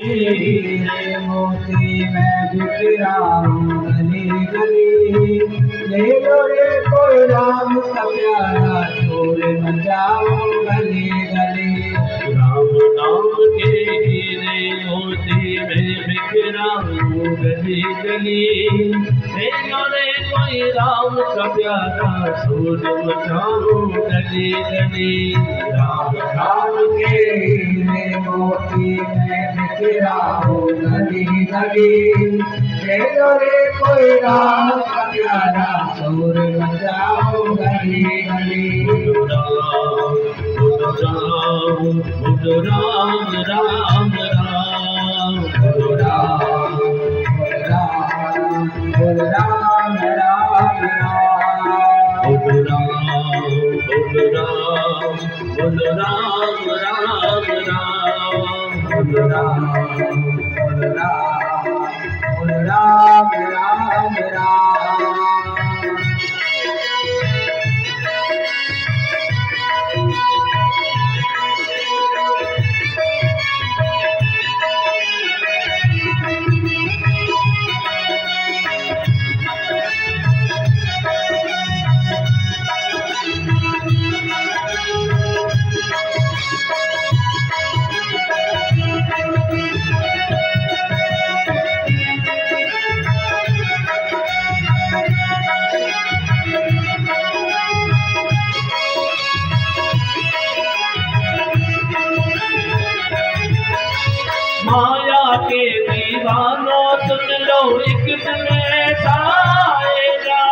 हीरे मोती मैं बिखरा हूँ गली गली। ले लो रे कोई राम का प्यारा शोर मचाओ गली गली। राम नाम के हीरे मोती मैं बिखरा हूँ गली गली। ले लो रे कोई राम का प्यारा शोर मचाओ गली गली। राम नाम के हीरे मोती मैं बिखरा हूँ गली गली। ले लो रे कोई राम का प्यारा शोर मचाओ गली गली। बोलो राम राम राम, बोलो राम राम, बोलो राम राम राम। बोलो राम, बोलो राम राम राम। बोलो राम, बोलो राम, बोलो राम राम राम। माया के दीवानों सुन लो एक दिन ऐसा आएगा।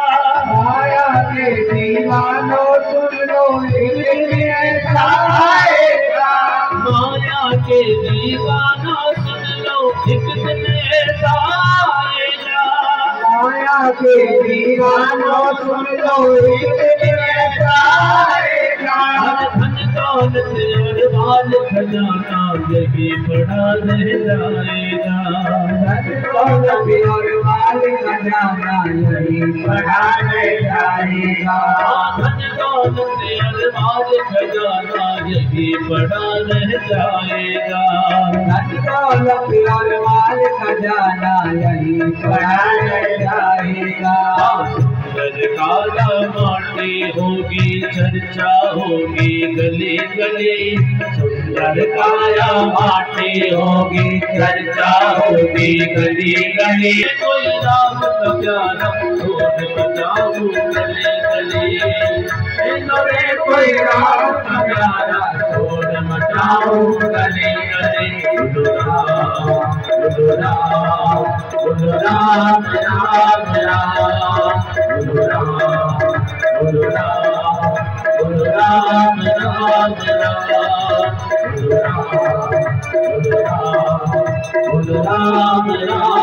माया के दीवानों सुन लो एक दिन ऐसा आएगा। माया के दीवानों सुन लो एक दिन ऐसा आएगा। माया के दीवानों सुन लो एक दिन ऐसा आएगा। धन दौलत और माल खजाना यही बड़ा रह जाएगा। धन दौलत और माल खजाना यही बड़ा रह जाएगा। धन दौलत और माल खजाना यही बड़ा रह जाएगा। धन दौलत और माल खजाना यही बड़ा रह जाएगा। काला माटी होगी चर्चा होगी गली गली। सुंदर काया माटी होगी चर्चा होगी गली गली। कोई राम का प्यारा शोर मचाओ गली गली। रे कोई राम का प्यारा शोर मचाओ गली गली। बोलो राम, बोलो राम राम राम। बोलो राम, बोलो राम, बोलो राम राम राम। बोलो राम, बोलो राम, बोलो राम राम।